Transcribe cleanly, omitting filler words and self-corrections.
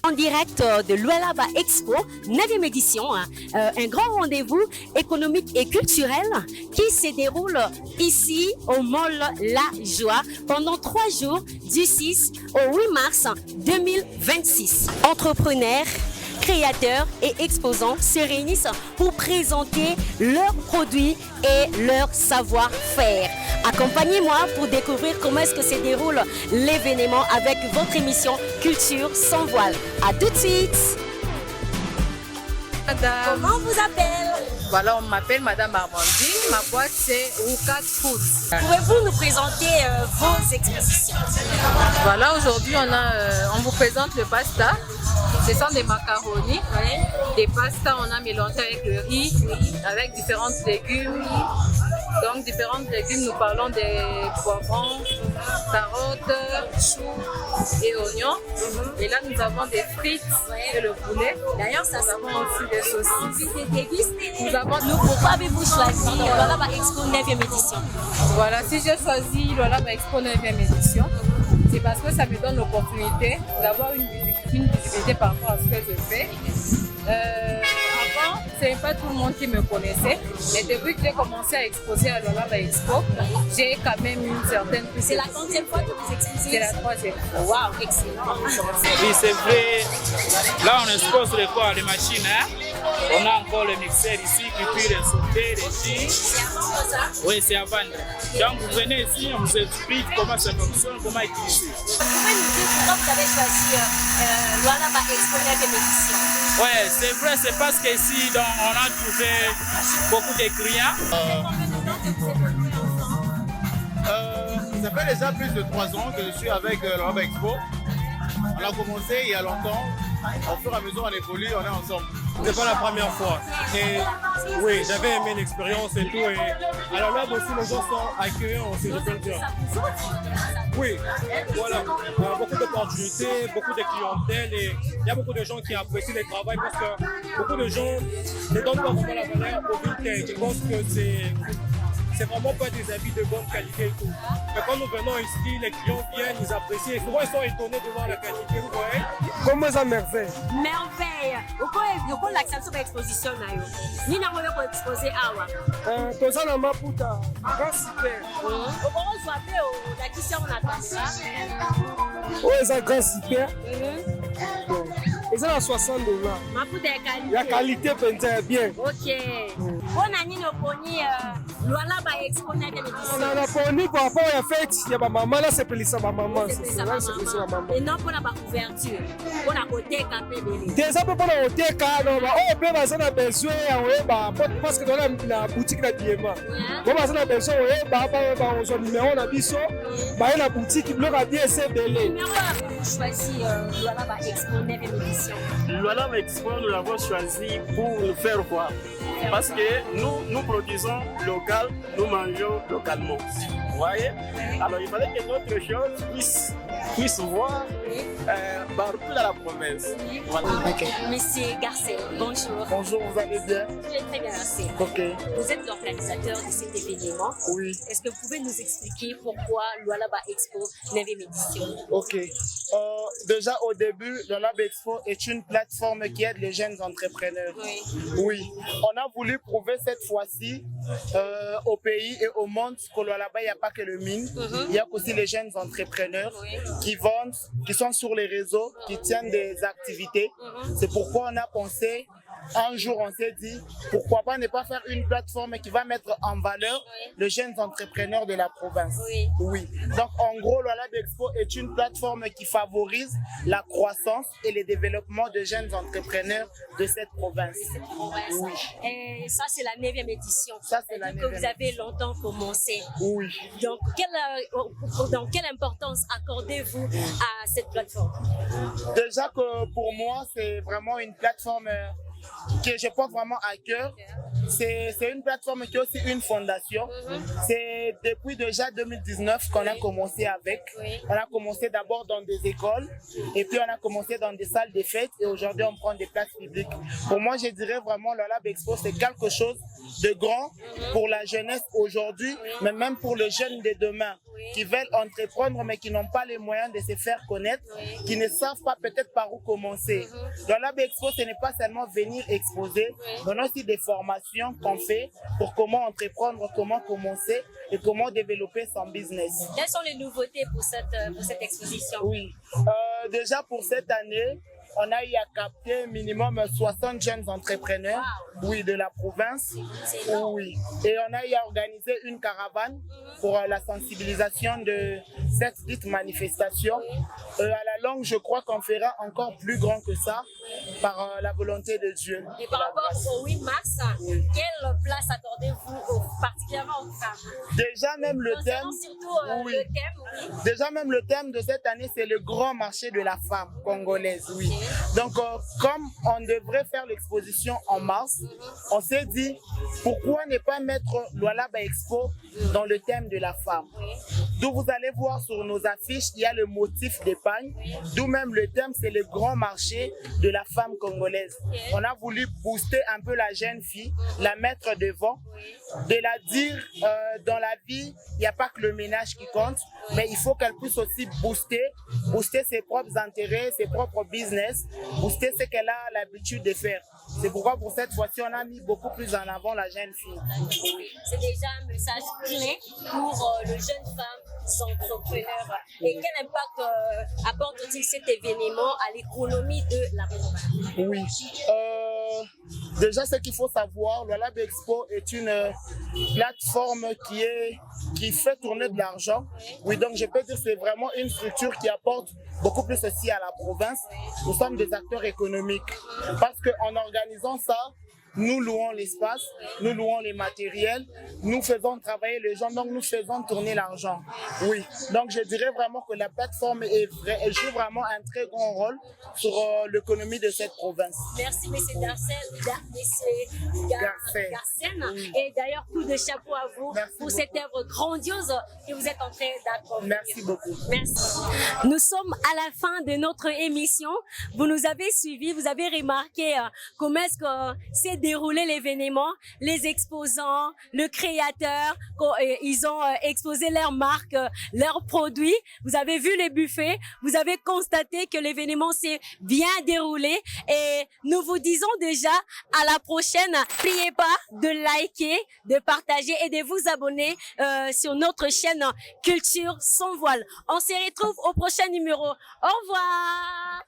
en direct de Lualaba Expo, 9e édition, un grand rendez-vous économique et culturel qui se déroule ici au Mall La Joie pendant 3 jours du 6 au 8 mars 2026. Entrepreneurs, créateurs et exposants se réunissent pour présenter leurs produits et leur savoir-faire. Accompagnez-moi pour découvrir comment est-ce que se déroule l'événement avec votre émission Culture sans voile. À tout de suite. Madame. Comment on vous appelle? Voilà, on m'appelle Madame Armandine. Ma boîte c'est Rukat Food. Pouvez-vous nous présenter vos expositions? Voilà, aujourd'hui on vous présente le pasta. Ce sont des macaronis, des pastas on a mélangé avec le riz, avec différents légumes. Donc différents légumes, nous parlons des poivrons, carottes, choux et oignons. Et là nous avons des frites et le poulet. D'ailleurs, ça nous avons aussi des saucisses. Pourquoi avez-vous choisi Lualaba Expo 9e édition? Voilà, si j'ai choisi Lualaba Expo 9e édition, c'est parce que ça me donne l'opportunité d'avoir une visibilité par rapport à ce que je fais. Avant, ce n'est pas tout le monde qui me connaissait, mais depuis que j'ai commencé à exposer à Lualaba Expo, j'ai quand même une certaine... C'est la 30e fois que vous exposez? C'est la 3e. Waouh, excellent. Oui, c'est vrai. Là, on expose les quoi? Les machines, hein? On a encore le mixeur ici qui peut les sauter, les chips. C'est à vendre ça? Oui, c'est à vendre. Donc, vous venez ici, on vous explique comment ça fonctionne, comment utiliser. Vous pouvez nous dire pourquoi vous avez choisi Lualaba Expo 9e édition? Oui, c'est vrai, c'est parce qu'ici, on a trouvé beaucoup de clients. Ça fait déjà plus de 3 ans que je suis avec Lualaba Expo. On a commencé il y a longtemps. Au fur et à mesure, on évolue, on est ensemble. C'est pas la première fois. Et oui, j'avais aimé l'expérience et tout. Et alors là aussi, les gens sont accueillants aussi, je peux le dire. Oui, voilà. Beaucoup d'opportunités, beaucoup de clientèle et il y a beaucoup de gens qui apprécient le travail parce que beaucoup de gens ne donnent pas vraiment la valeur au vintage. Je pense que c'est vraiment pas des habits de bonne qualité et tout. Mais quand nous venons ici, les clients viennent, ils apprécient. Et souvent, ils sont étonnés de voir la qualité, vous voyez. Comment ça merveille? Merveille. Pourquoi l'acceptation de l'exposition? Ni n'a pas exposé awa. Tout ça, on m'a foutu. Grand super. Comment on soit la question on attend ça? Oui, c'est grand super. Et ça, à $60. Ma poudre est qualité. La qualité est bien. Ok. Bonne année, nous prenons Lualaba Expo 9e édition. On a poni par rapport à la fête, il y a ma maman, là c'est pour ça ma maman. C'est ça, ma maman. Et non pour la ouverture. Pour la côté capé belé. Déjà pour la côté capé, on peut passer dans besoin, parce que dans la boutique de Diema. On va passer dans besoin, on soit numéro na biso, la boutique bloc à bien c'est belé. Numéro choisi Lualaba Expo 9e édition. Lualaba Expo, nous l'avons choisi pour nous faire voir. Parce que nous produisons local, nous mangeons localement. Vous voyez? Alors il fallait que notre chose puisse voir partout dans la province. Voilà. Okay. Monsieur Garcet, bonjour. Bonjour, vous allez bien? Je vais très bien, merci. Ok. Vous êtes l'organisateur de cet événement. Oui. Est-ce que vous pouvez nous expliquer pourquoi Lualaba Expo 9e édition? Ok. Déjà au début, Lualaba Expo est une plateforme qui aide les jeunes entrepreneurs. Oui. Oui. On a voulu prouver cette fois-ci au pays et au monde qu'au Lualaba, il n'y a pas que le mine. Il y a aussi les jeunes entrepreneurs qui vendent, qui sont sur les réseaux, qui tiennent des activités. C'est pourquoi on a pensé, un jour on s'est dit, pourquoi pas ne pas faire une plateforme qui va mettre en valeur les jeunes entrepreneurs de la province. Oui. Donc en gros, Lualaba Expo est une plateforme qui favorise la croissance et le développement de jeunes entrepreneurs de cette province. Oui. Et ça, c'est la 9e édition. Ça, c'est la 9e. Que vous avez longtemps commencé. Oui. Donc, quelle importance accordez-vous à cette plateforme? Déjà que pour moi, c'est vraiment une plateforme que je porte vraiment à cœur. c'est une plateforme qui est aussi une fondation. C'est depuis déjà 2019 qu'on a commencé avec. On a commencé d'abord dans des écoles et puis on a commencé dans des salles de fêtes et aujourd'hui on prend des places publiques. Pour moi, je dirais vraiment le Lab Expo, c'est quelque chose de grand pour la jeunesse aujourd'hui, mais même pour les jeunes de demain qui veulent entreprendre mais qui n'ont pas les moyens de se faire connaître, qui ne savent pas peut-être par où commencer. Le Lab Expo, ce n'est pas seulement venir exposer, mais aussi des formations qu'on fait pour comment entreprendre, comment commencer et comment développer son business. Quelles sont les nouveautés pour cette exposition? Oui, déjà pour cette année, on a eu à capter minimum 60 jeunes entrepreneurs, oui, de la province. Oui. Et on a eu à organiser une caravane pour la sensibilisation de cette dite manifestation. À la longue, je crois qu'on fera encore plus grand que ça par la volonté de Dieu. Et par rapport au 8 mars, quelle place accordez-vous particulièrement aux femmes? Déjà même le thème, surtout le thème, déjà même le thème de cette année, c'est le grand marché de la femme congolaise, oui. Donc, comme on devrait faire l'exposition en mars, on s'est dit, pourquoi ne pas mettre Lualaba Expo dans le thème de la femme? D'où vous allez voir sur nos affiches, il y a le motif d'épargne, d'où même le thème, c'est le grand marché de la femme congolaise. On a voulu booster un peu la jeune fille, la mettre devant, de la dire, dans la vie, il n'y a pas que le ménage qui compte, mais il faut qu'elle puisse aussi booster ses propres intérêts, ses propres business, booster ce qu'elle a l'habitude de faire. C'est pourquoi pour cette fois-ci, on a mis beaucoup plus en avant la jeune fille. C'est déjà un message clé pour le jeune femme entrepreneur. Et quel impact apporte-t-il cet événement à l'économie de la province? Oui. Déjà, ce qu'il faut savoir, le Lab Expo est une plateforme qui fait tourner de l'argent. Oui, donc je peux dire que c'est vraiment une structure qui apporte beaucoup plus aussi à la province. Nous sommes des acteurs économiques parce qu'en organisant ça, nous louons l'espace, nous louons les matériels, nous faisons travailler les gens, donc nous faisons tourner l'argent. Oui, donc je dirais vraiment que la plateforme elle joue vraiment un très grand rôle sur l'économie de cette province. Merci, M. Garcen. Et d'ailleurs, coup de chapeau à vous pour cette œuvre grandiose que vous êtes en train d'accomplir. Merci beaucoup. Merci. Nous sommes à la fin de notre émission. Vous nous avez suivis, vous avez remarqué comment est-ce que c'est déroulé l'événement, les exposants, le créateur, ils ont exposé leurs marques, leurs produits. Vous avez vu les buffets, vous avez constaté que l'événement s'est bien déroulé et nous vous disons déjà à la prochaine. N'oubliez pas de liker, de partager et de vous abonner sur notre chaîne Culture sans voile. On se retrouve au prochain numéro. Au revoir.